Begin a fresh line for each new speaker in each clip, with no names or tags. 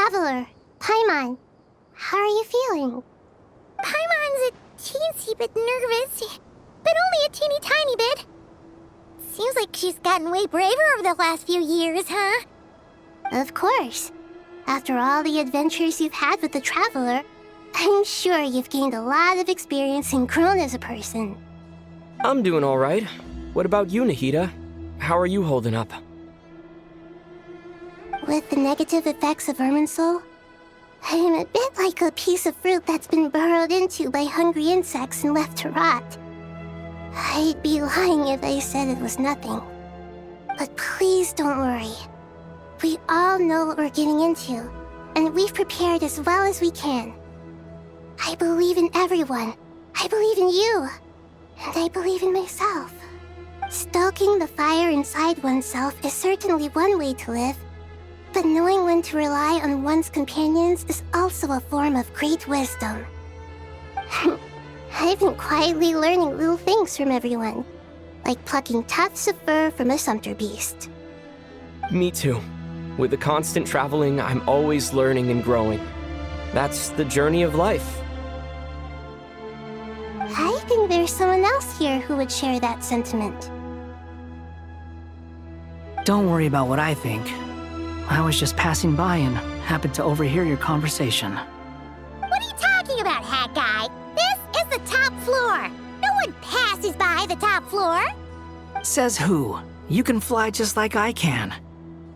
Traveler, Paimon, how are you feeling?
Paimon's a teensy bit nervous, but only a teeny tiny bit. Seems like she's gotten way braver over the last few years, huh?
Of course. After all the adventures you've had with the Traveler, I'm sure you've gained a lot of experience and grown as a person.
I'm doing all right. What about you, Nahida? How are you holding up?
With the negative effects of Irminsul, I'm a bit like a piece of fruit that's been burrowed into by hungry insects and left to rot. I'd be lying if I said it was nothing. But please don't worry. We all know what we're getting into, and we've prepared as well as we can. I believe in everyone. I believe in you. And I believe in myself. Stoking the fire inside oneself is certainly one way to live, but knowing when to rely on one's companions is also a form of great wisdom. I've been quietly learning little things from everyone, like plucking tufts of fur from a sumpter beast.
Me too. With the constant traveling, I'm always learning and growing. That's the journey of life.
I think there's someone else here who would share that sentiment.
Don't worry about what I think. I was just passing by and happened to overhear your conversation.
What are you talking about, Hat Guy? This is the top floor. No one passes by the top floor.
Says who? You can fly just like I can.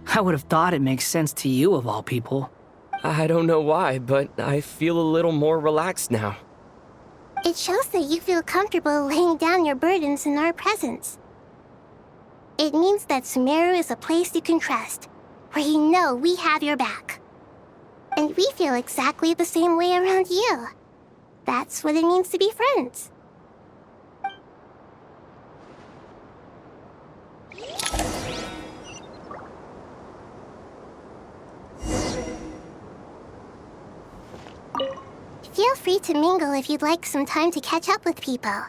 I would have thought it makes sense to you of all people.
I don't know why, but I feel a little more relaxed now.
It shows that you feel comfortable laying down your burdens in our presence. It means that Sumeru is a place you can trust, where you know we have your back. And we feel exactly the same way around you. That's what it means to be friends. Feel free to mingle if you'd like some time to catch up with people.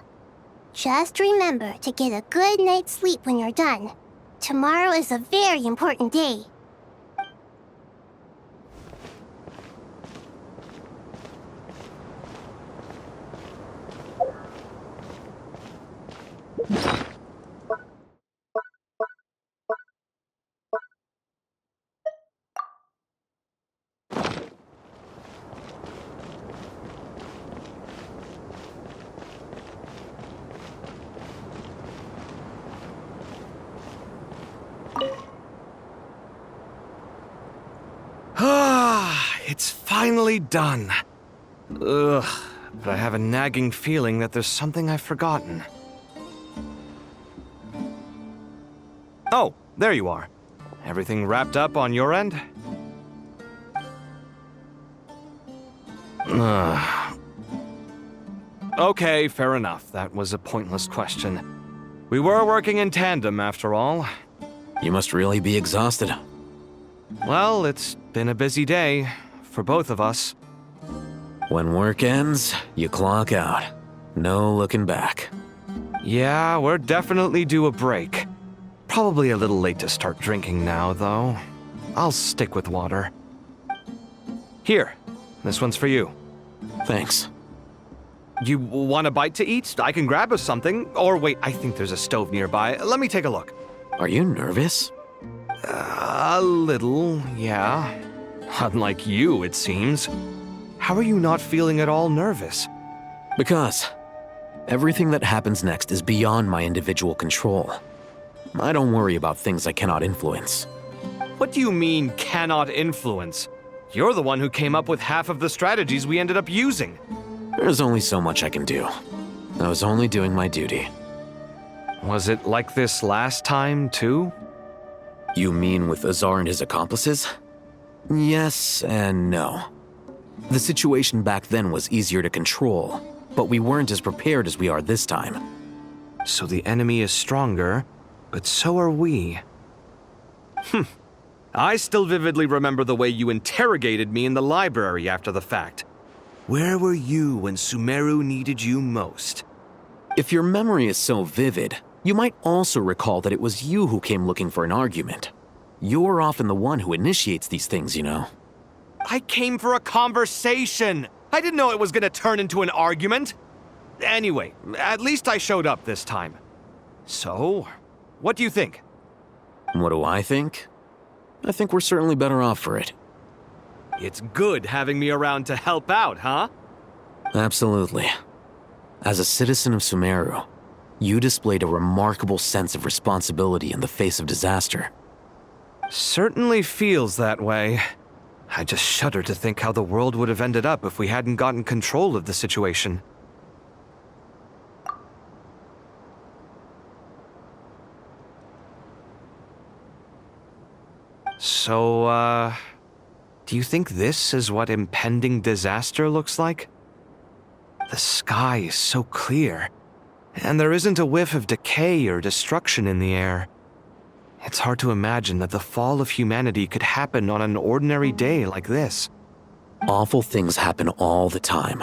Just remember to get a good night's sleep when you're done. Tomorrow is a very important day.
It's finally done. Ugh, but I have a nagging feeling that there's something I've forgotten. Oh, there you are. Everything wrapped up on your end? Okay, fair enough. That was a pointless question. We were working in tandem, after all.
You must really be exhausted.
Well, it's been a busy day for both of us.
When work ends, you clock out. No looking back.
Yeah, we're definitely due a break. Probably a little late to start drinking now, though. I'll stick with water. Here, this one's for you.
Thanks.
You want a bite to eat? I can grab us something. Or wait, I think there's a stove nearby. Let me take a look.
Are you nervous?
A little, yeah. Unlike you, it seems. How are you not feeling at all nervous?
Because everything that happens next is beyond my individual control. I don't worry about things I cannot influence.
What do you mean, cannot influence? You're the one who came up with half of the strategies we ended up using.
There's only so much I can do. I was only doing my duty.
Was it like this last time, too?
You mean with Azar and his accomplices? Yes and no. The situation back then was easier to control, but we weren't as prepared as we are this time.
So the enemy is stronger, but so are we. I still vividly remember the way you interrogated me in the library after the fact. Where were you when Sumeru needed you most?
If your memory is so vivid, you might also recall that it was you who came looking for an argument. You're often the one who initiates these things, you know.
I came for a conversation. I didn't know it was gonna turn into an argument. Anyway, at least I showed up this time. So, what do you think?
What do I think? I think we're certainly better off for it.
It's good having me around to help out, huh?
Absolutely. As a citizen of Sumeru, you displayed a remarkable sense of responsibility in the face of disaster.
Certainly feels that way. I just shudder to think how the world would have ended up if we hadn't gotten control of the situation. So, do you think this is what impending disaster looks like? The sky is so clear, and there isn't a whiff of decay or destruction in the air. It's hard to imagine that the fall of humanity could happen on an ordinary day like this.
Awful things happen all the time.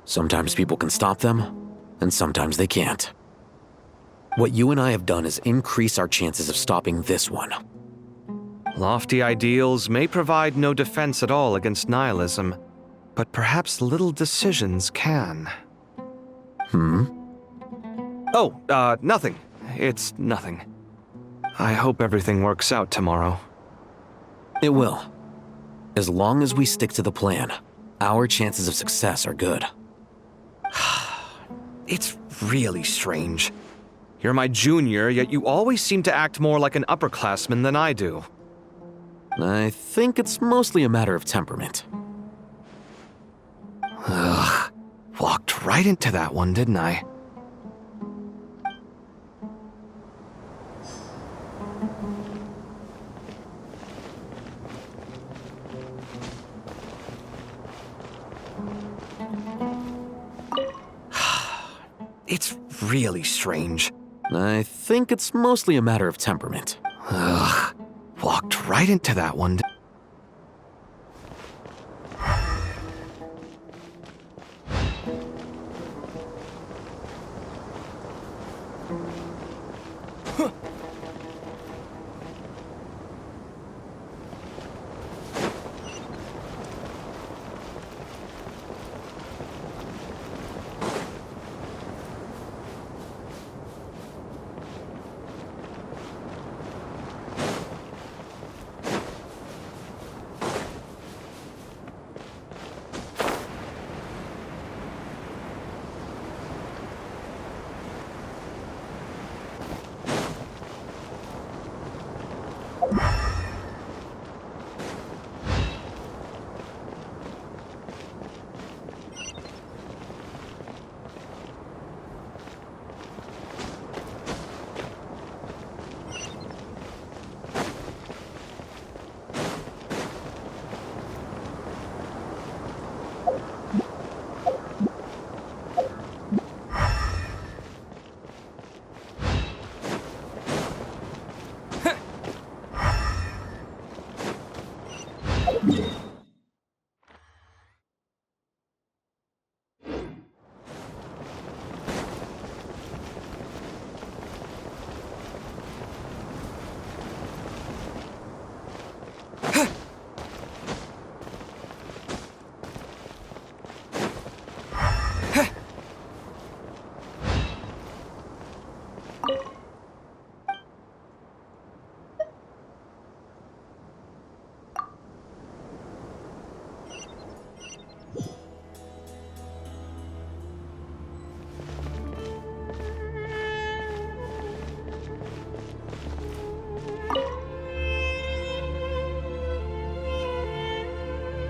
Sometimes people can stop them, and sometimes they can't. What you and I have done is increase our chances of stopping this one.
Lofty ideals may provide no defense at all against nihilism, but perhaps little decisions can. Oh, nothing. It's nothing. I hope everything works out tomorrow.
It will. As long as we stick to the plan, our chances of success are good.
It's really strange. You're my junior, yet you always seem to act more like an upperclassman than I do.
I think it's mostly a matter of temperament.
Ugh. Walked right into that one, didn't I? It's really strange.
I think it's mostly a matter of temperament.
Ugh. Walked right into that one.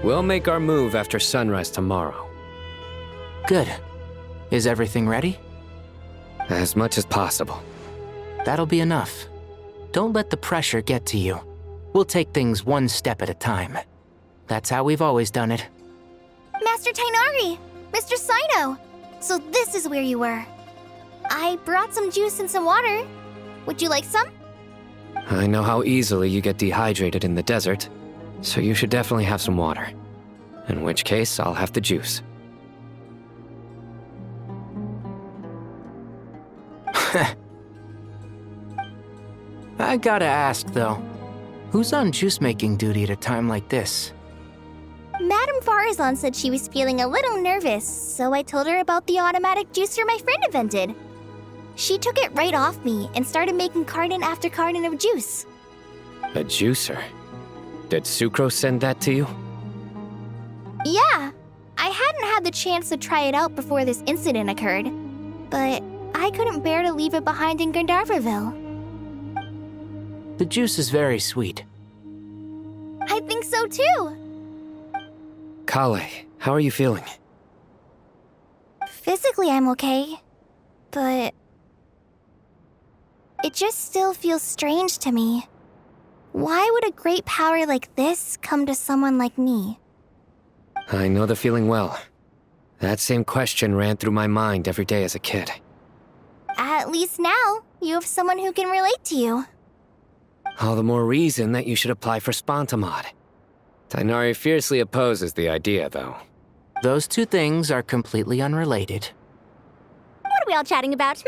We'll make our move after sunrise tomorrow.
Good. Is everything ready?
As much as possible.
That'll be enough. Don't let the pressure get to you. We'll take things one step at a time. That's how we've always done it.
Master Tainari! Mr. Saito! So this is where you were. I brought some juice and some water. Would you like some?
I know how easily you get dehydrated in the desert, so you should definitely have some water. In which case, I'll have the juice.
I gotta ask, though. Who's on juice-making duty at a time like this?
Madame Farazan said she was feeling a little nervous, so I told her about the automatic juicer my friend invented. She took it right off me and started making carton after carton of juice.
A juicer? Did Sucrose send that to you?
Yeah, I hadn't had the chance to try it out before this incident occurred, but I couldn't bear to leave it behind in Gandharvaville.
The juice is very sweet.
I think so too.
Kale, how are you feeling?
Physically, I'm okay, but it just still feels strange to me. Why would a great power like this come to someone like me?
I know the feeling well. That same question ran through my mind every day as a kid.
At least now, you have someone who can relate to you.
All the more reason that you should apply for Spontamod. Tainari fiercely opposes the idea, though.
Those two things are completely unrelated.
What are we all chatting about,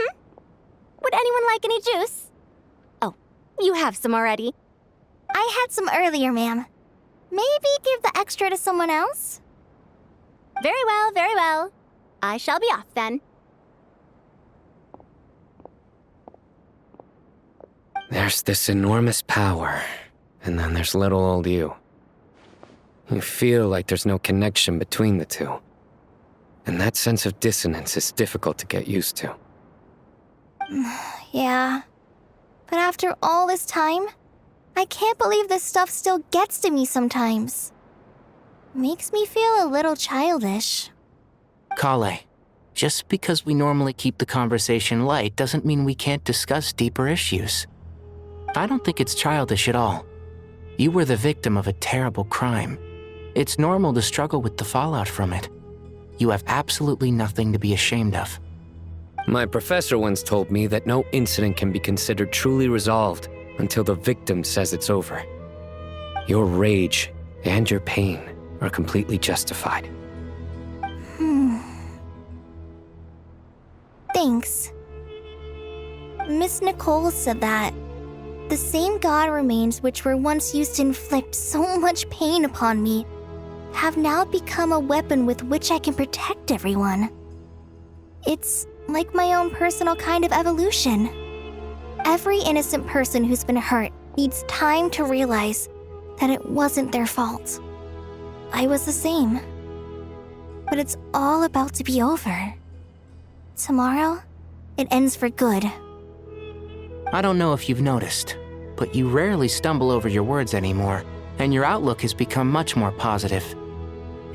Would anyone like any juice? Oh, you have some already. I had some earlier, ma'am. Maybe give the extra to someone else? Very well, very well. I shall be off then.
There's this enormous power, and then there's little old you. You feel like there's no connection between the two. And that sense of dissonance is difficult to get used to.
Yeah. But after all this time, I can't believe this stuff still gets to me sometimes. Makes me feel a little childish.
Kale, just because we normally keep the conversation light doesn't mean we can't discuss deeper issues. I don't think it's childish at all. You were the victim of a terrible crime. It's normal to struggle with the fallout from it. You have absolutely nothing to be ashamed of.
My professor once told me that no incident can be considered truly resolved until the victim says it's over. Your rage and your pain are completely justified.
Thanks. Miss Nicole said that the same god remains which were once used to inflict so much pain upon me have now become a weapon with which I can protect everyone. It's like my own personal kind of evolution. Every innocent person who's been hurt needs time to realize that it wasn't their fault. I was the same. But it's all about to be over. Tomorrow, it ends for good.
I don't know if you've noticed, but you rarely stumble over your words anymore, and your outlook has become much more positive.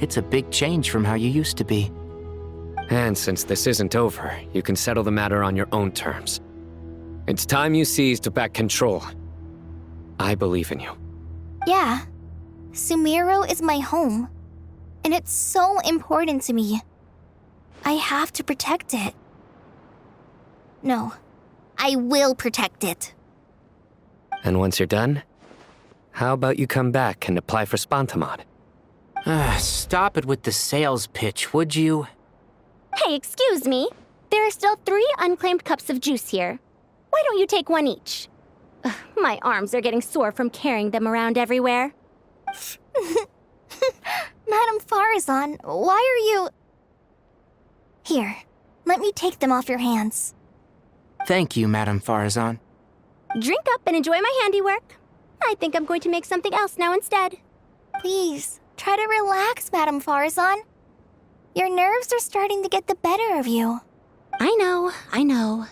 It's a big change from how you used to be.
And since this isn't over, you can settle the matter on your own terms. It's time you seized back control. I believe in you.
Yeah, Sumiro is my home, and it's so important to me. I have to protect it. No, I will protect it.
And once you're done, how about you come back and apply for Spontamod?
Stop it with the sales pitch, would you?
Hey, excuse me. There are still 3 unclaimed cups of juice here. Why don't you take one each? Ugh, my arms are getting sore from carrying them around everywhere. Madame Farazan, why are you... Here, let me take them off your hands.
Thank you, Madame Farazan.
Drink up and enjoy my handiwork. I think I'm going to make something else now instead. Please, try to relax, Madame Farazan. Your nerves are starting to get the better of you. I know.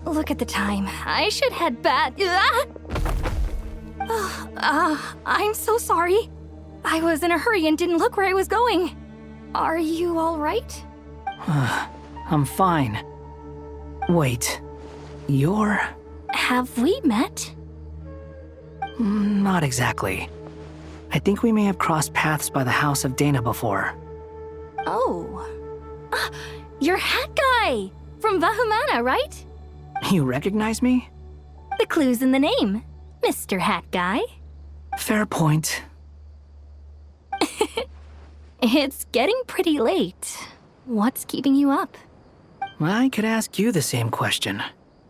Look at the time. I should head back. I'm so sorry. I was in a hurry and didn't look where I was going. Are you all right?
I'm fine. Wait, you're...
Have we met?
Not exactly. I think we may have crossed paths by the house of Dana before.
Oh. You're Hat Guy! From Vahumana, right?
You recognize me?
The clue's in the name. Mr. Hat Guy.
Fair point.
It's getting pretty late. What's keeping you up?
I could ask you the same question.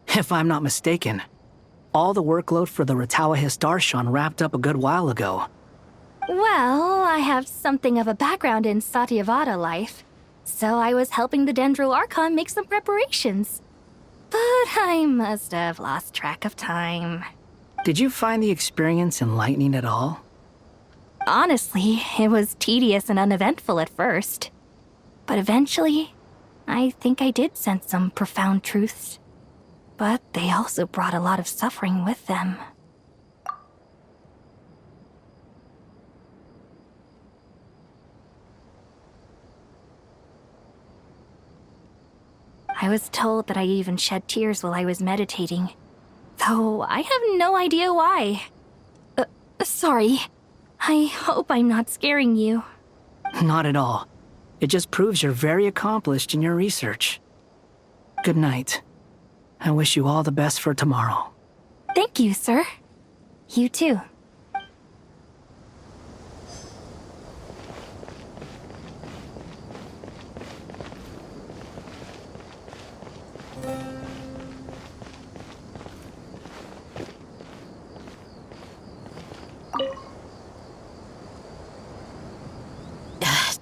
If I'm not mistaken, all the workload for the Ratawa Histarshan wrapped up a good while ago.
Well, I have something of a background in Satyavada life, so I was helping the Dendro Archon make some preparations. But I must have lost track of time.
Did you find the experience enlightening at all?
Honestly, it was tedious and uneventful at first. But eventually, I think I did sense some profound truths. But they also brought a lot of suffering with them. I was told that I even shed tears while I was meditating. Though I have no idea why. Sorry. I hope I'm not scaring you.
Not at all. It just proves you're very accomplished in your research. Good night. I wish you all the best for tomorrow.
Thank you, sir. You too.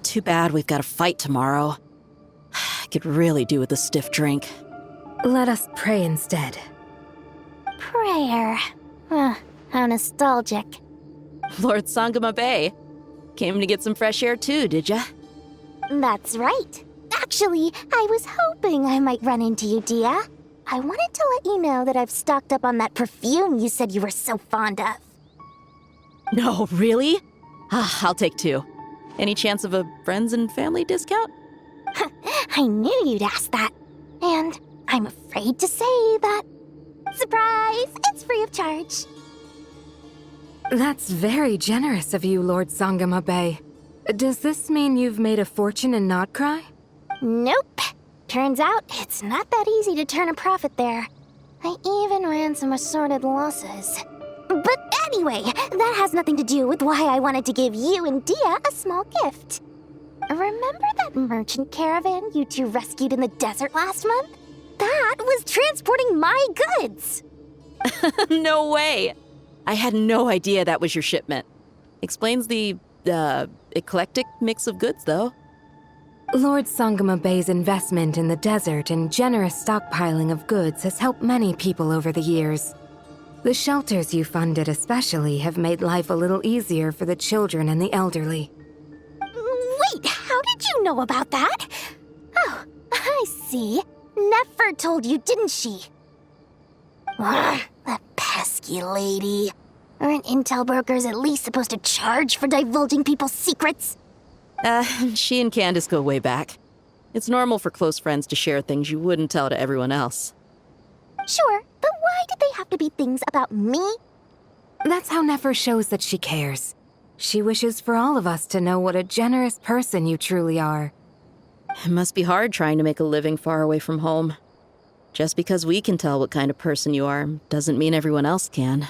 Too bad we've got a fight tomorrow. I could really do with a stiff drink.
Let us pray instead.
Prayer. How nostalgic.
Lord Sangama Bay. Came to get some fresh air too, did ya?
That's right. Actually, I was hoping I might run into you, Dia. I wanted to let you know that I've stocked up on that perfume you said you were so fond of.
No, really? I'll take 2. Any chance of a friends and family discount?
I knew you'd ask that. And I'm afraid to say that. Surprise! It's free of charge.
That's very generous of you, Lord Sangama Bay. Does this mean you've made a fortune in Notcry?
Nope. Turns out it's not that easy to turn a profit there. I even ran some assorted losses. But anyway, that has nothing to do with why I wanted to give you and Dia a small gift. Remember that merchant caravan you two rescued in the desert last month? That was transporting my goods!
No way! I had no idea that was your shipment. Explains the, eclectic mix of goods, though.
Lord Sangama Bay's investment in the desert and generous stockpiling of goods has helped many people over the years. The shelters you funded especially have made life a little easier for the children and the elderly.
Wait, how did you know about that? Oh, I see. Nefer told you, didn't she? That pesky lady. Aren't intel brokers at least supposed to charge for divulging people's secrets?
She and Candace go way back. It's normal for close friends to share things you wouldn't tell to everyone else.
Sure, but why did they have to be things about me?
That's how Nefer shows that she cares. She wishes for all of us to know what a generous person you truly are.
It must be hard trying to make a living far away from home. Just because we can tell what kind of person you are doesn't mean everyone else can.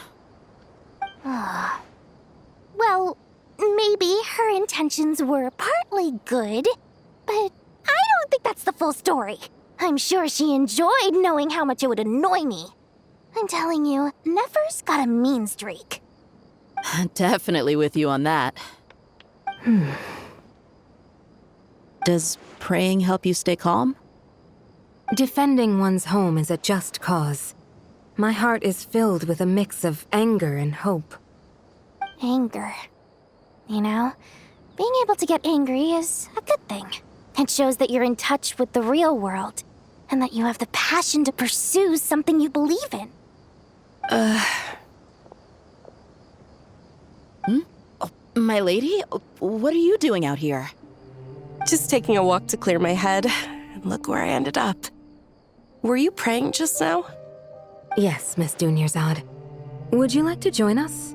Well, maybe her intentions were partly good, but I don't think that's the full story. I'm sure she enjoyed knowing how much it would annoy me. I'm telling you, Nefer's got a mean streak.
Definitely with you on that. Does praying help you stay calm?
Defending one's home is a just cause. My heart is filled with a mix of anger and hope.
Anger. You know, being able to get angry is a good thing. It shows that you're in touch with the real world, and that you have the passion to pursue something you believe in.
My lady, what are you doing out here?
Just taking a walk to clear my head, and look where I ended up. Were you praying just now?
Yes, Miss Dunyarzad. Would you like to join us?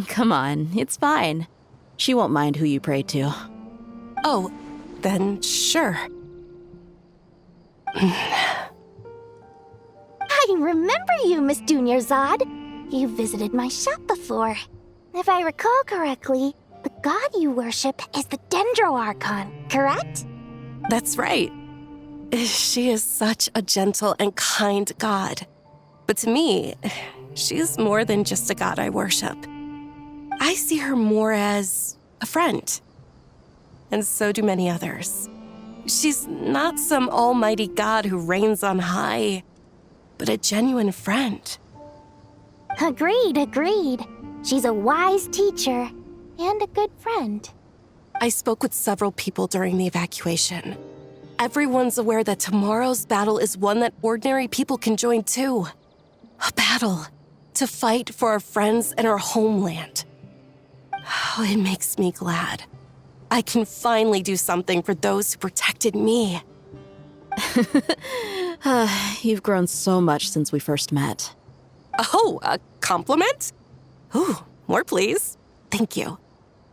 Come on, it's fine. She won't mind who you pray to.
Oh, then sure.
I remember you, Miss Dunyarzad. You visited my shop before. If I recall correctly, the god you worship is the Dendro Archon, correct?
That's right. She is such a gentle and kind god. But to me, she is more than just a god I worship. I see her more as a friend. And so do many others. She's not some almighty god who reigns on high, but a genuine friend.
Agreed. She's a wise teacher and a good friend.
I spoke with several people during the evacuation. Everyone's aware that tomorrow's battle is one that ordinary people can join too. A battle to fight for our friends and our homeland. Oh, it makes me glad. I can finally do something for those who protected me.
You've grown so much since we first met.
Oh, a compliment? Ooh, more please. Thank you.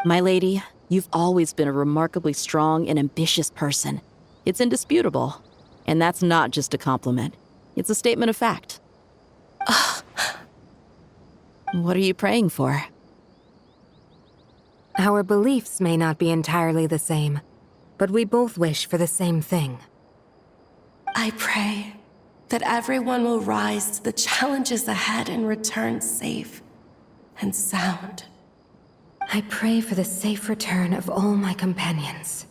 My lady, you've always been a remarkably strong and ambitious person. It's indisputable. And that's not just a compliment. It's a statement of fact. What are you praying for?
Our beliefs may not be entirely the same, but we both wish for the same thing.
I pray that everyone will rise to the challenges ahead and return safe and sound.
I pray for the safe return of all my companions.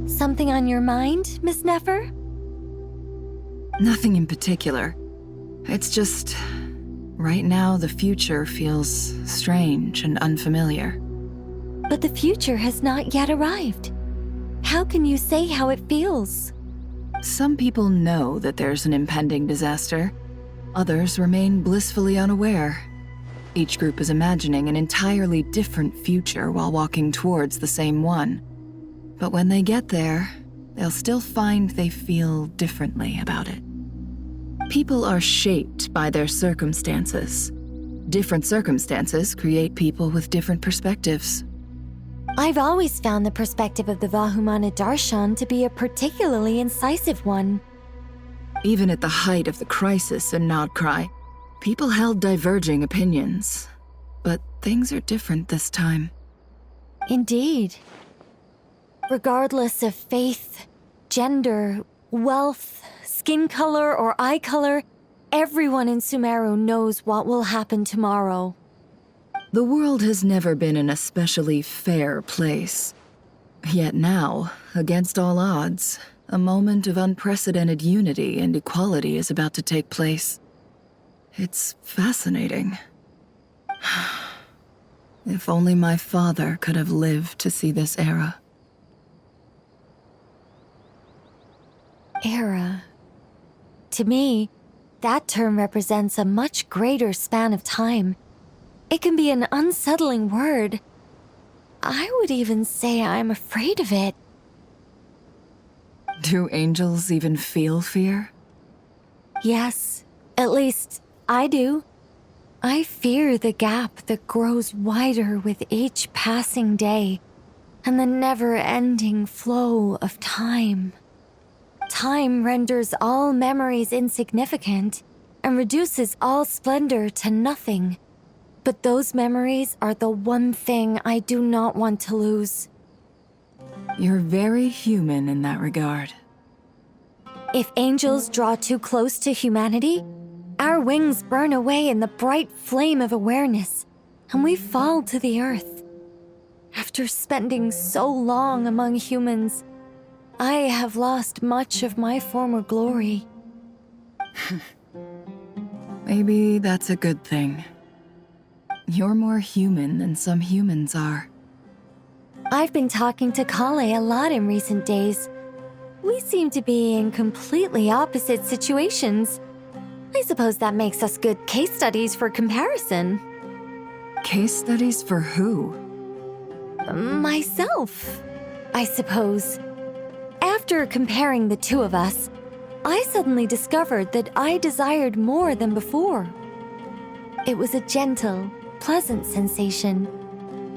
Something on your mind, Miss Nefer?
Nothing in particular. It's just... right now, the future feels strange and unfamiliar.
But the future has not yet arrived. How can you say how it feels?
Some people know that there's an impending disaster. Others remain blissfully unaware. Each group is imagining an entirely different future while walking towards the same one. But when they get there, they'll still find they feel differently about it. People are shaped by their circumstances. Different circumstances create people with different perspectives.
I've always found the perspective of the Vahumana Darshan to be a particularly incisive one.
Even at the height of the crisis in Nodcry, people held diverging opinions. But things are different this time.
Indeed. Regardless of faith, gender, wealth, skin color, or eye color, everyone in Sumeru knows what will happen tomorrow.
The world has never been an especially fair place. Yet now, against all odds, a moment of unprecedented unity and equality is about to take place. It's fascinating. If only my father could have lived to see this era.
Era. To me, that term represents a much greater span of time. It can be an unsettling word. I would even say I'm afraid of it.
Do angels even feel fear?
Yes, at least I do. I fear the gap that grows wider with each passing day and the never-ending flow of time. Time renders all memories insignificant and reduces all splendor to nothing. But those memories are the one thing I do not want to lose.
You're very human in that regard.
If angels draw too close to humanity, our wings burn away in the bright flame of awareness, and we fall to the earth. After spending so long among humans, I have lost much of my former glory.
Maybe that's a good thing. You're more human than some humans are.
I've been talking to Kale a lot in recent days. We seem to be in completely opposite situations. I suppose that makes us good case studies for comparison.
Case studies for who?
Myself, I suppose. After comparing the two of us, I suddenly discovered that I desired more than before. It was a gentle, pleasant sensation.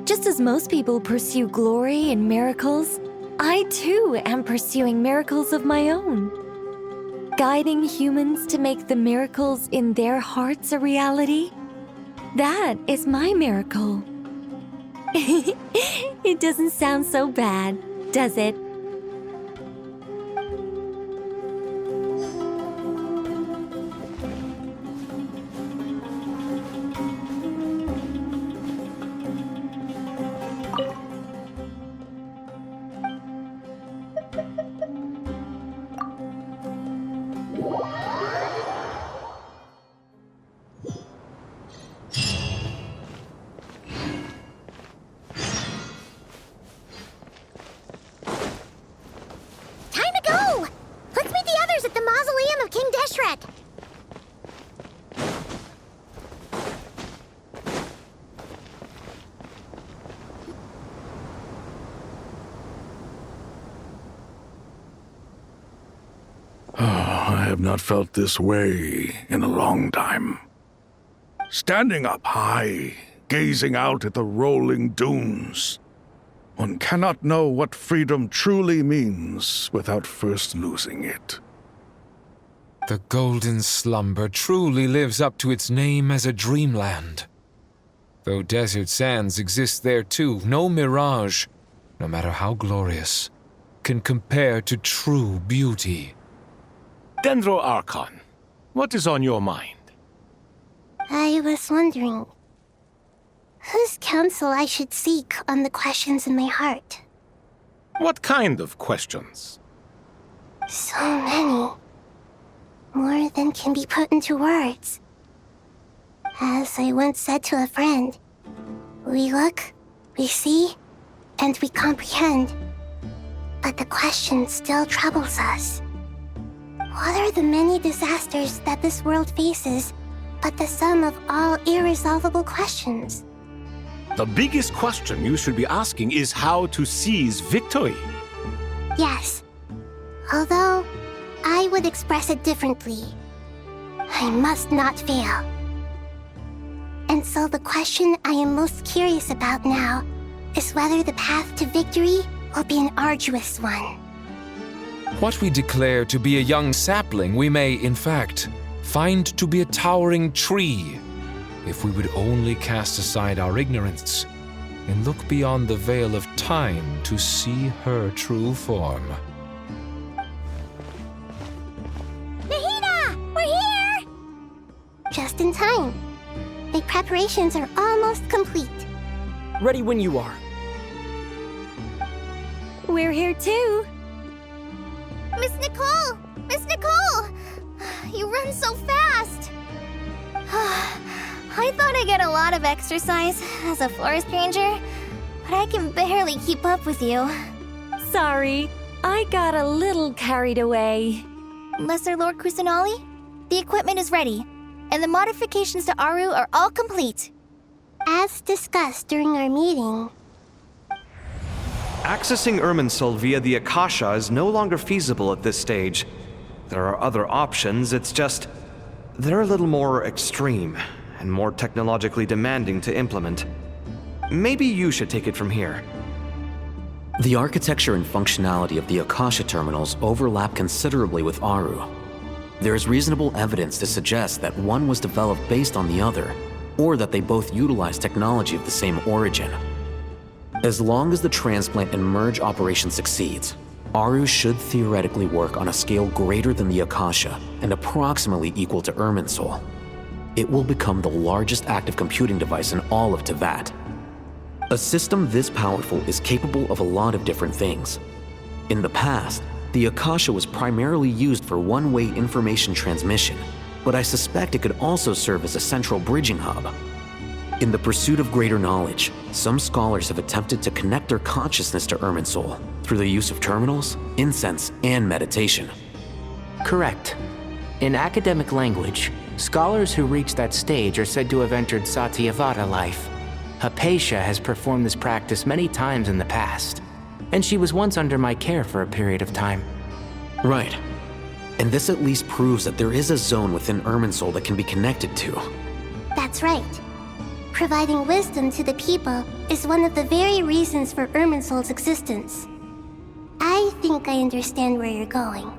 Just as most people pursue glory and miracles, I too am pursuing miracles of my own. Guiding humans to make the miracles in their hearts a reality. That is my miracle. It doesn't sound so bad, does it?
I have not felt this way in a long time. Standing up high, gazing out at the rolling dunes. One cannot know what freedom truly means without first losing it.
The golden slumber truly lives up to its name as a dreamland. Though desert sands exist there too, no mirage, no matter how glorious, can compare to true beauty.
Dendro Archon, what is on your mind?
I was wondering whose counsel I should seek on the questions in my heart.
What kind of questions?
So many. More than can be put into words. As I once said to a friend, we look, we see, and we comprehend. But the question still troubles us. What are the many disasters that this world faces but the sum of all irresolvable questions?
The biggest question you should be asking is how to seize victory.
Yes. Although, I would express it differently. I must not fail. And so the question I am most curious about now is whether the path to victory will be an arduous one.
What we declare to be a young sapling, we may, in fact, find to be a towering tree, if we would only cast aside our ignorance and look beyond the veil of time to see her true form.
Nahida! We're here! Just in time. The preparations are almost complete.
Ready when you are.
We're here too.
Miss Nicole! Miss Nicole! You run so fast! I thought I'd get a lot of exercise as a forest ranger, but I can barely keep up with you.
Sorry, I got a little carried away.
Lesser Lord Kusanali, the equipment is ready, and the modifications to Aru are all complete.
As discussed during our meeting,
Accessing Irminsul via the Akasha is no longer feasible at this stage. There are other options, it's just... they're a little more extreme, and more technologically demanding to implement. Maybe you should take it from here.
The architecture and functionality of the Akasha terminals overlap considerably with Aru. There is reasonable evidence to suggest that one was developed based on the other, or that they both utilize technology of the same origin. As long as the transplant and merge operation succeeds, Aru should theoretically work on a scale greater than the Akasha and approximately equal to Irminsul. It will become the largest active computing device in all of Teyvat. A system this powerful is capable of a lot of different things. In the past, the Akasha was primarily used for one-way information transmission, but I suspect it could also serve as a central bridging hub. In the pursuit of greater knowledge, some scholars have attempted to connect their consciousness to Irminsul through the use of terminals, incense, and meditation.
Correct. In academic language, scholars who reach that stage are said to have entered Satyavata life. Hypatia has performed this practice many times in the past, and she was once under my care for a period of time.
Right. And this at least proves that there is a zone within Irminsul that can be connected to.
that's right. Providing wisdom to the people is one of the very reasons for Irminsul's existence. I think I understand where you're going.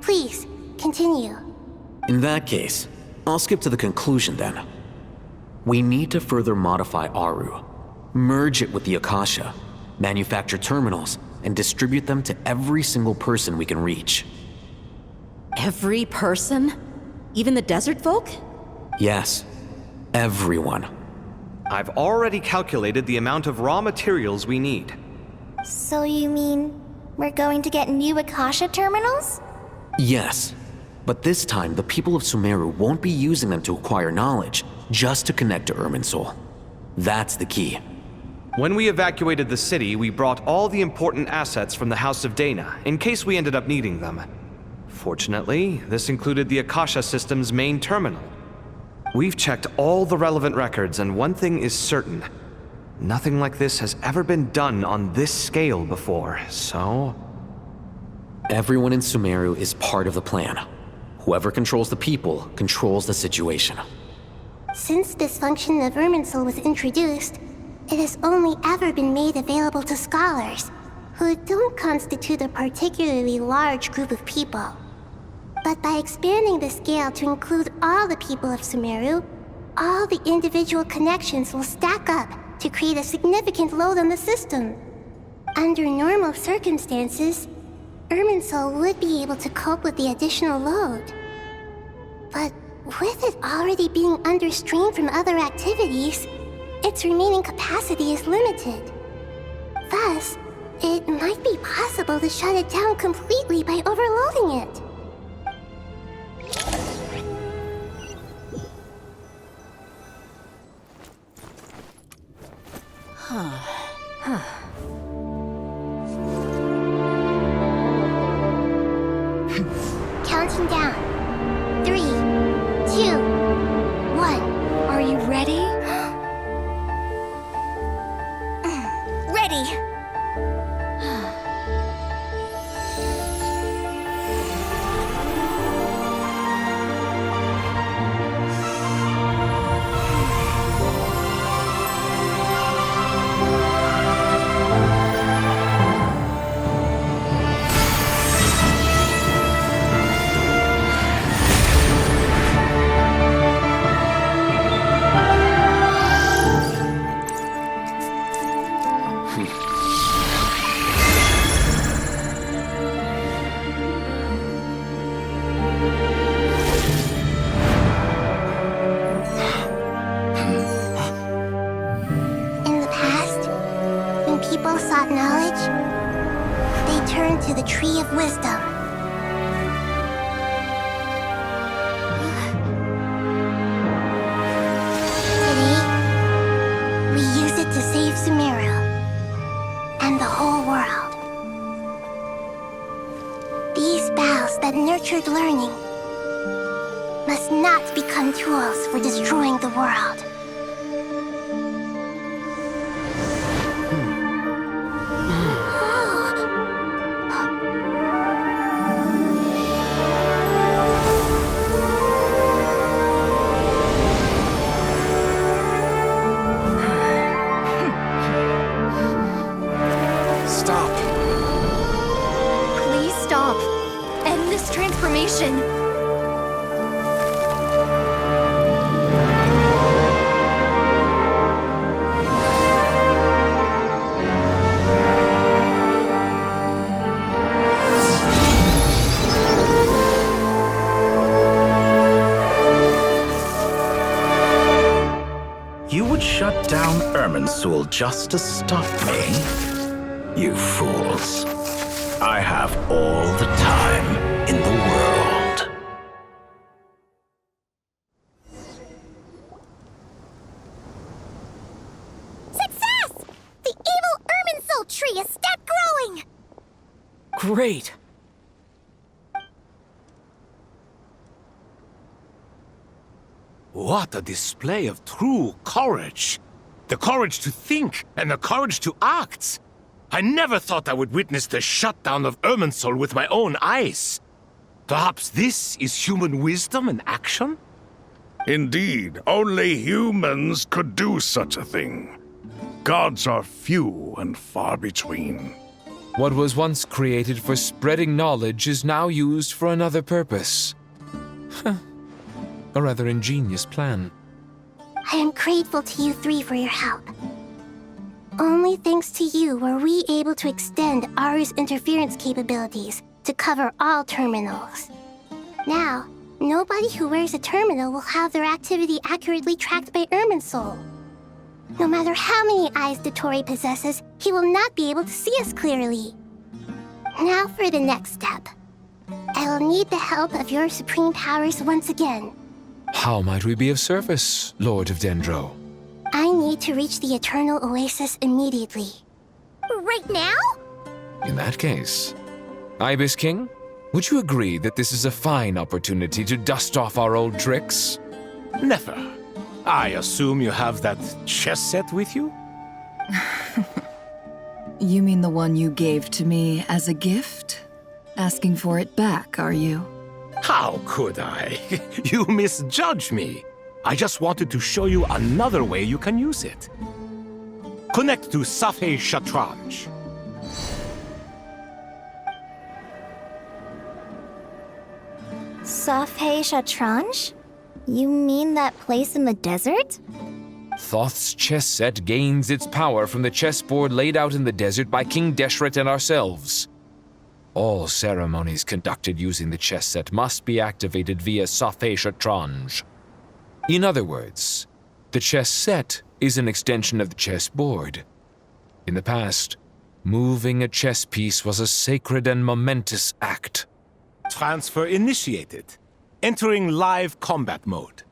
Please, continue.
In that case, I'll skip to the conclusion then. We need to further modify Aru, merge it with the Akasha, manufacture terminals, and distribute them to every single person we can reach.
Every person? Even the desert folk?
Yes, everyone.
I've already calculated the amount of raw materials we need.
So you mean we're going to get new Akasha terminals?
Yes, but this time the people of Sumeru won't be using them to acquire knowledge, just to connect to Irminsul. That's the key.
When we evacuated the city, we brought all the important assets from the House of Dana, in case we ended up needing them. Fortunately, this included the Akasha system's main terminal. We've checked all the relevant records, and one thing is certain. Nothing like this has ever been done on this scale before, so...
Everyone in Sumeru is part of the plan. Whoever controls the people controls the situation.
Since this function of Irminsul was introduced, it has only ever been made available to scholars, who don't constitute a particularly large group of people. But by expanding the scale to include all the people of Sumeru, all the individual connections will stack up to create a significant load on the system. Under normal circumstances, Irminsul would be able to cope with the additional load. But with it already being under strain from other activities, its remaining capacity is limited. Thus, it might be possible to shut it down completely by overloading it. Counting down. 3, 2, 1.
Are you ready?
Ready!
In the past, when people sought knowledge, they turned to the Tree of Wisdom. and the whole world. These boughs that nurtured learning must not become tools for destroying the world.
Transformation.
You would shut down Irminsul just to stop me? You fools. I have all the time in the world.
Success! The evil Irminsul tree has stopped growing!
Great!
What a display of true courage! The courage to think and the courage to act! I never thought I would witness the shutdown of Irminsul with my own eyes. Perhaps this is human wisdom in action?
Indeed, only humans could do such a thing. Gods are few and far between.
What was once created for spreading knowledge is now used for another purpose. A rather ingenious plan.
I am grateful to you three for your help. Only thanks to you were we able to extend Aru's interference capabilities to cover all terminals. Now, nobody who wears a terminal will have their activity accurately tracked by Irminsul. No matter how many eyes Dottore possesses, he will not be able to see us clearly. Now for the next step. I will need the help of your supreme powers once again.
How might we be of service, Lord of Dendro?
I need to reach the Eternal Oasis immediately.
Right now?
In that case, Ibis King, would you agree that this is a fine opportunity to dust off our old tricks?
Never. I assume you have that chess set with you?
You mean the one you gave to me as a gift? Asking for it back, are you?
How could I? You misjudge me. I just wanted to show you another way you can use it. Connect to Safei Shatranj.
Safei Shatranj? You mean that place in the desert?
Thoth's chess set gains its power from the chessboard laid out in the desert by King Deshret and ourselves. All ceremonies conducted using the chess set must be activated via Safei Shatranj. In other words, the chess set is an extension of the chessboard. In the past, moving a chess piece was a sacred and momentous act.
Transfer initiated. Entering live combat mode.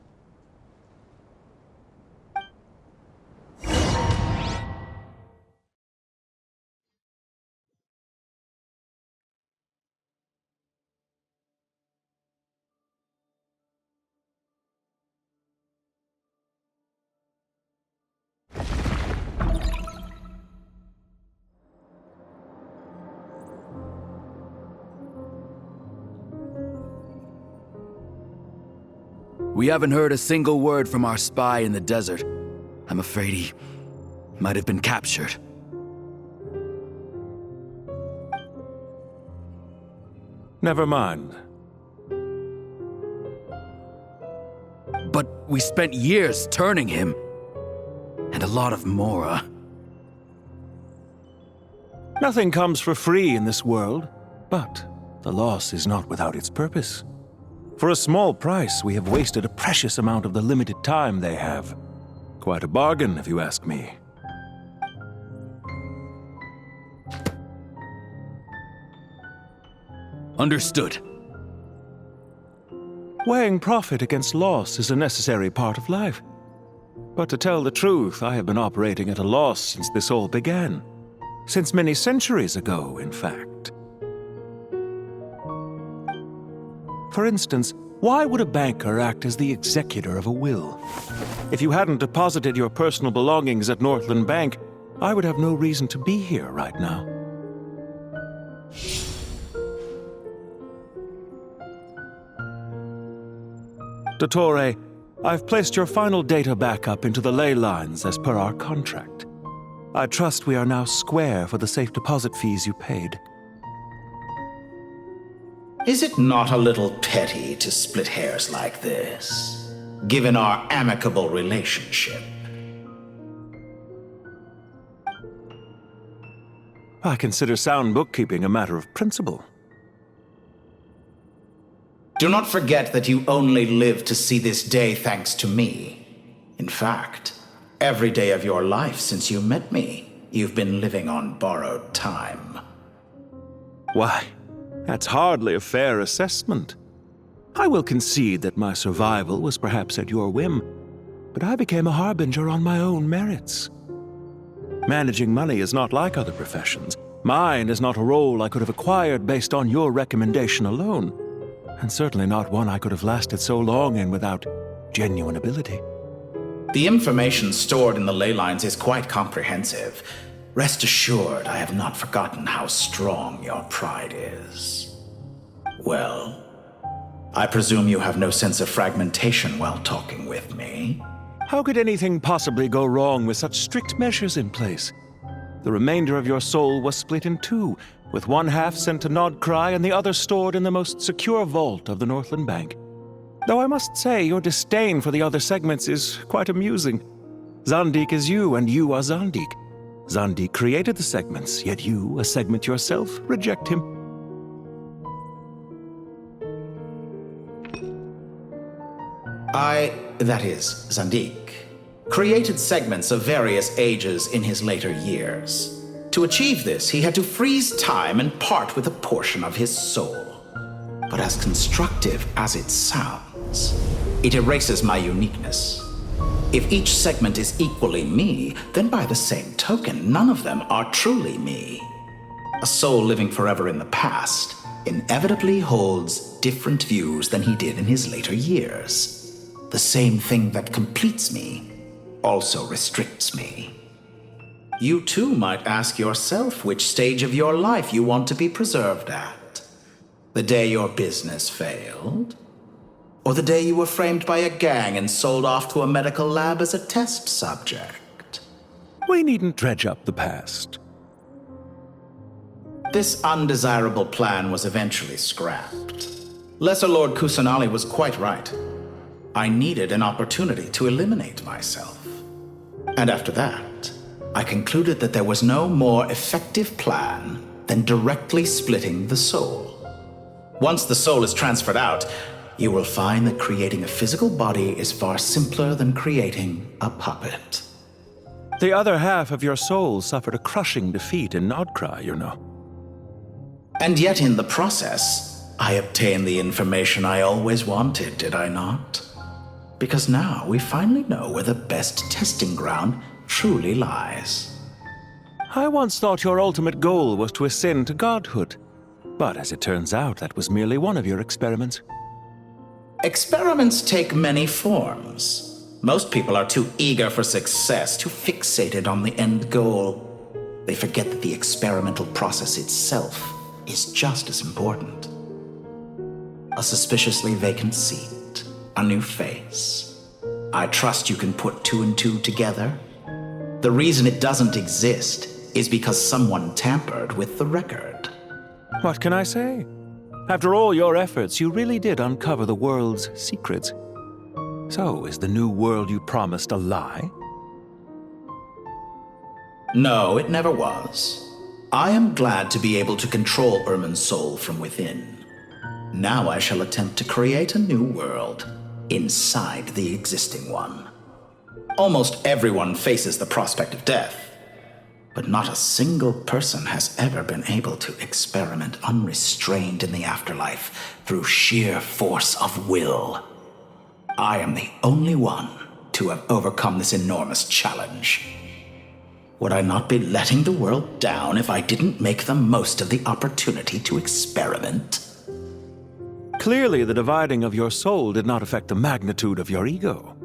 We haven't heard a single word from our spy in the desert. I'm afraid he might have been captured.
Never mind.
But we spent years turning him. And a lot of Mora.
Nothing comes for free in this world, but the loss is not without its purpose. For a small price, we have wasted a precious amount of the limited time they have. Quite a bargain, if you ask me.
Understood.
Weighing profit against loss is a necessary part of life. But to tell the truth, I have been operating at a loss since this all began.
Since many centuries ago, in fact. For instance, why would a banker act as the executor of a will? If you hadn't deposited your personal belongings at Northland Bank, I would have no reason to be here right now. Dottore, I've placed your final data backup into the ley lines as per our contract. I trust we are now square for the safe deposit fees you paid.
Is it not a little petty to split hairs like this, given our amicable relationship?
I consider sound bookkeeping a matter of principle.
Do not forget that you only live to see this day thanks to me. In fact, every day of your life since you met me, you've been living on borrowed time.
Why, that's hardly a fair assessment. I will concede that my survival was perhaps at your whim, but I became a harbinger on my own merits. Managing money is not like other professions. Mine is not a role I could have acquired based on your recommendation alone, and certainly not one I could have lasted so long in without genuine ability.
The information stored in the ley lines is quite comprehensive. Rest assured, I have not forgotten how strong your pride is. Well, I presume you have no sense of fragmentation while talking with me.
How could anything possibly go wrong with such strict measures in place? The remainder of your soul was split in two, with one half sent to Nodcry and the other stored in the most secure vault of the Northland Bank. Though I must say, your disdain for the other segments is quite amusing. Zandik is you, and you are Zandik. Zandik created the segments, yet you, a segment yourself, reject him.
That is, Zandik, created segments of various ages in his later years. To achieve this, he had to freeze time and part with a portion of his soul. But as constructive as it sounds, it erases my uniqueness. If each segment is equally me, then by the same token, none of them are truly me. A soul living forever in the past inevitably holds different views than he did in his later years. The same thing that completes me also restricts me. You too might ask yourself which stage of your life you want to be preserved at. The day your business failed? Or the day you were framed by a gang and sold off to a medical lab as a test subject?
We needn't dredge up the past.
This undesirable plan was eventually scrapped. Lesser Lord Kusanali was quite right. I needed an opportunity to eliminate myself. And after that, I concluded that there was no more effective plan than directly splitting the soul. Once the soul is transferred out, you will find that creating a physical body is far simpler than creating a puppet.
The other half of your soul suffered a crushing defeat in Nodcry, you know.
And yet in the process, I obtained the information I always wanted, did I not? Because now we finally know where the best testing ground truly lies.
I once thought your ultimate goal was to ascend to godhood, but as it turns out, that was merely one of your experiments.
Experiments take many forms. Most people are too eager for success, too fixated on the end goal. They forget that the experimental process itself is just as important. A suspiciously vacant seat. A new face. I trust you can put two and two together. The reason it doesn't exist is because someone tampered with the record.
What can I say? After all your efforts, you really did uncover the world's secrets. So, is the new world you promised a lie?
No, it never was. I am glad to be able to control Irmin's soul from within. Now I shall attempt to create a new world inside the existing one. Almost everyone faces the prospect of death, but not a single person has ever been able to experiment unrestrained in the afterlife through sheer force of will. I am the only one to have overcome this enormous challenge. Would I not be letting the world down if I didn't make the most of the opportunity to experiment?
Clearly, the dividing of your soul did not affect the magnitude of your ego.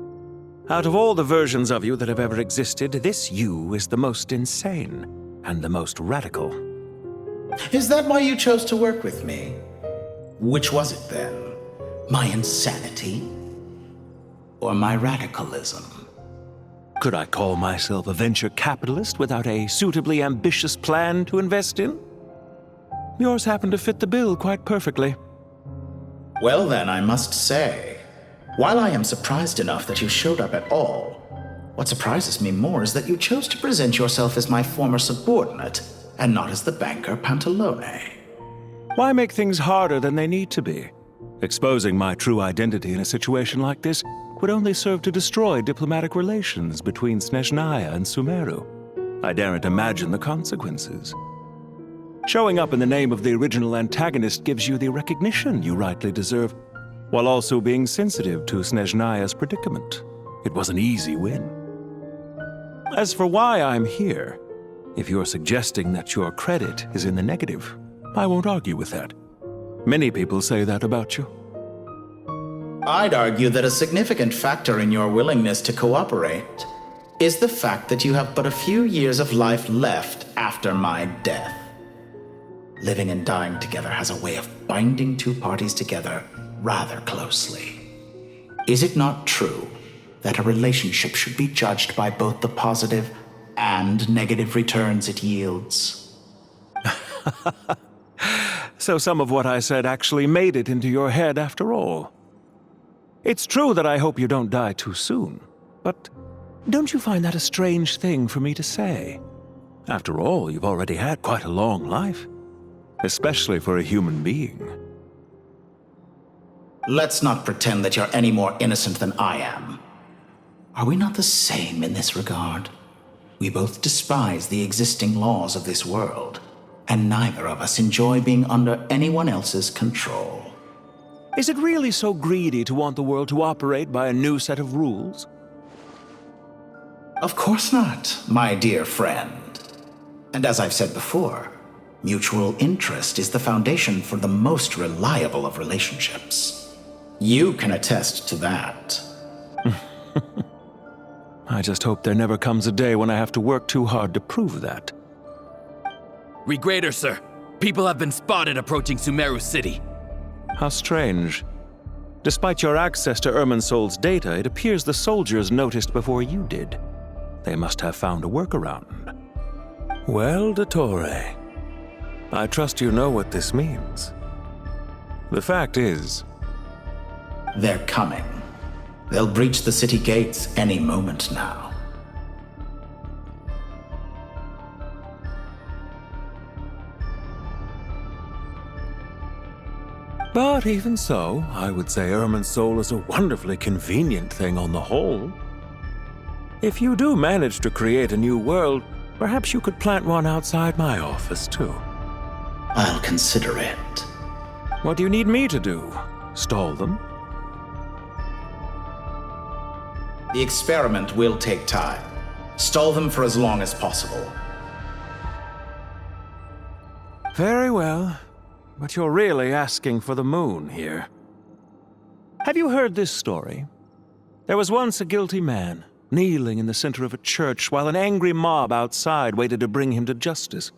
Out of all the versions of you that have ever existed, this you is the most insane and the most radical.
Is that why you chose to work with me? Which was it then? My insanity? Or my radicalism?
Could I call myself a venture capitalist without a suitably ambitious plan to invest in? Yours happened to fit the bill quite perfectly.
Well then, I must say, while I am surprised enough that you showed up at all, what surprises me more is that you chose to present yourself as my former subordinate and not as the banker Pantalone.
Why make things harder than they need to be? Exposing my true identity in a situation like this would only serve to destroy diplomatic relations between Snezhnaya and Sumeru. I daren't imagine the consequences. Showing up in the name of the original antagonist gives you the recognition you rightly deserve, while also being sensitive to Snezhnaya's predicament. It was an easy win. As for why I'm here, if you're suggesting that your credit is in the negative, I won't argue with that. Many people say that about you.
I'd argue that a significant factor in your willingness to cooperate is the fact that you have but a few years of life left after my death. Living and dying together has a way of binding two parties together rather closely. Is it not true that a relationship should be judged by both the positive and negative returns it yields?
So some of what I said actually made it into your head after all. It's true that I hope you don't die too soon, but don't you find that a strange thing for me to say? After all, you've already had quite a long life, especially for a human being.
Let's not pretend that you're any more innocent than I am. Are we not the same in this regard? We both despise the existing laws of this world, and neither of us enjoy being under anyone else's control.
Is it really so greedy to want the world to operate by a new set of rules?
Of course not, my dear friend. And as I've said before, mutual interest is the foundation for the most reliable of relationships. You can attest to that.
I just hope there never comes a day when I have to work too hard to prove that.
Regrader, sir. People have been spotted approaching Sumeru City.
How strange. Despite your access to Irminsol's data, it appears the soldiers noticed before you did. They must have found a workaround. Well, Dottore, I trust you know what this means. The fact is...
They're coming. They'll breach the city gates any moment now.
But even so, I would say Irminsol is a wonderfully convenient thing on the whole. If you do manage to create a new world, perhaps you could plant one outside my office, too.
I'll consider it.
What do you need me to do? Stall them?
The experiment will take time. Stall them for as long as possible.
Very well. But you're really asking for the moon here. Have you heard this story? There was once a guilty man, kneeling in the center of a church while an angry mob outside waited to bring him to justice.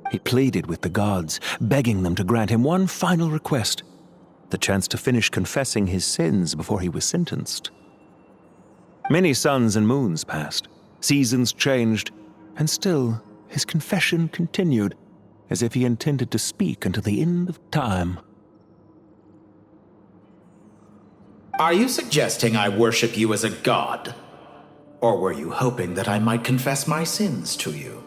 He pleaded with the gods, begging them to grant him one final request, the chance to finish confessing his sins before he was sentenced. Many suns and moons passed, seasons changed, and still his confession continued, as if he intended to speak until the end of time.
Are you suggesting I worship you as a god? Or were you hoping that I might confess my sins to you?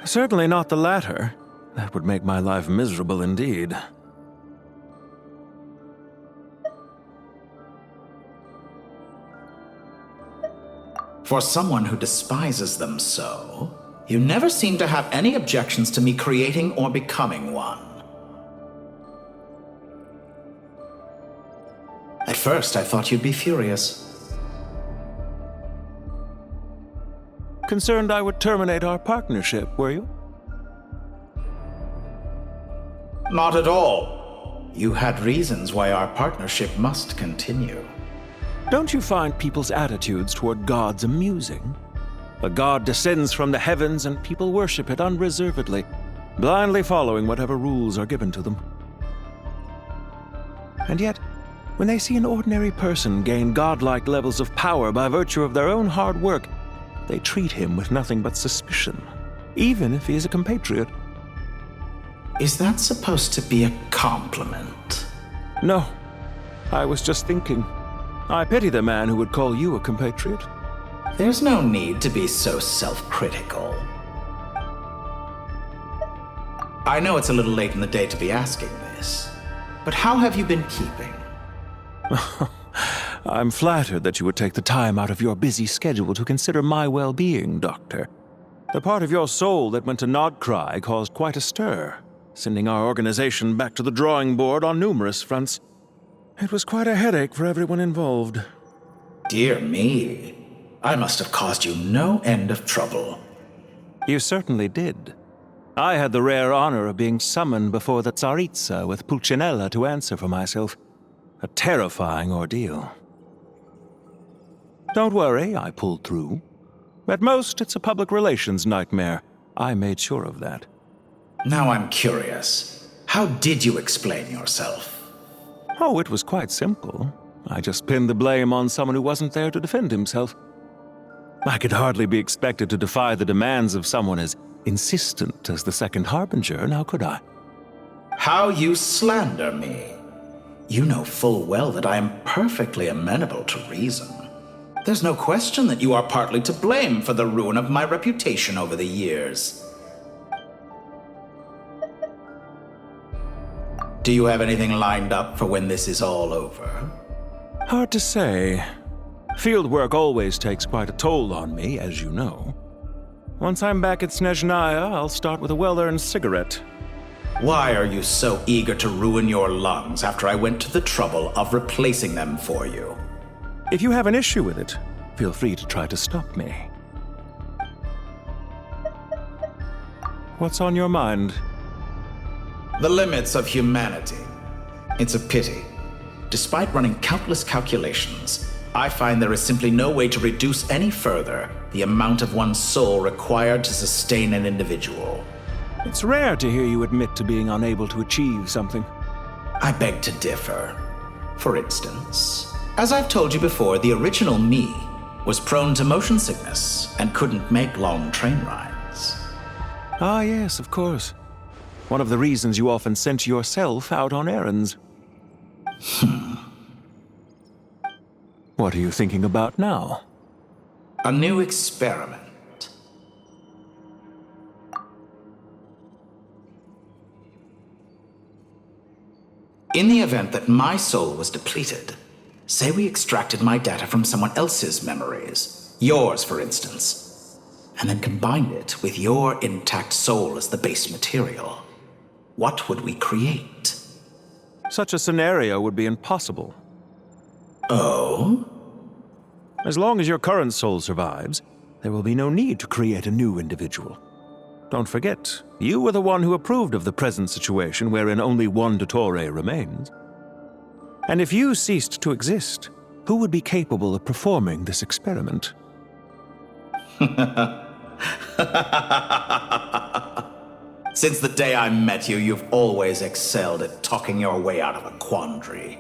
Certainly not the latter. That would make my life miserable indeed.
For someone who despises them so, you never seem to have any objections to me creating or becoming one. At first, I thought you'd be furious.
Concerned I would terminate our partnership, were you?
Not at all. You had reasons why our partnership must continue.
Don't you find people's attitudes toward gods amusing? A god descends from the heavens and people worship it unreservedly, blindly following whatever rules are given to them. And yet, when they see an ordinary person gain godlike levels of power by virtue of their own hard work, they treat him with nothing but suspicion, even if he is a compatriot.
Is that supposed to be a compliment?
No, I was just thinking. I pity the man who would call you a compatriot.
There's no need to be so self-critical. I know it's a little late in the day to be asking this, but how have you been keeping?
I'm flattered that you would take the time out of your busy schedule to consider my well-being, Doctor. The part of your soul that went to Nodcry caused quite a stir, sending our organization back to the drawing board on numerous fronts. It was quite a headache for everyone involved.
Dear me, I must have caused you no end of trouble.
You certainly did. I had the rare honor of being summoned before the Tsaritsa with Pulcinella to answer for myself. A terrifying ordeal. Don't worry, I pulled through. At most, it's a public relations nightmare. I made sure of that.
Now I'm curious. How did you explain yourself?
Oh, it was quite simple. I just pinned the blame on someone who wasn't there to defend himself. I could hardly be expected to defy the demands of someone as insistent as the Second Harbinger, now could I?
How you slander me. You know full well that I am perfectly amenable to reason. There's no question that you are partly to blame for the ruin of my reputation over the years. Do you have anything lined up for when this is all over?
Hard to say. Field work always takes quite a toll on me, as you know. Once I'm back at Snezhnaya, I'll start with a well-earned cigarette.
Why are you so eager to ruin your lungs after I went to the trouble of replacing them for you?
If you have an issue with it, feel free to try to stop me. What's on your mind?
The limits of humanity. It's a pity. Despite running countless calculations, I find there is simply no way to reduce any further the amount of one's soul required to sustain an individual.
It's rare to hear you admit to being unable to achieve something.
I beg to differ. For instance, as I've told you before, the original me was prone to motion sickness and couldn't make long train rides.
Ah, yes, of course. One of the reasons you often sent yourself out on errands. What are you thinking about now?
A new experiment. In the event that my soul was depleted, say we extracted my data from someone else's memories, yours for instance, and then combined it with your intact soul as the base material, what would we create?
Such a scenario would be impossible.
Oh?
As long as your current soul survives, there will be no need to create a new individual. Don't forget, you were the one who approved of the present situation wherein only one Dottore remains. And if you ceased to exist, who would be capable of performing this experiment?
Since the day I met you, you've always excelled at talking your way out of a quandary.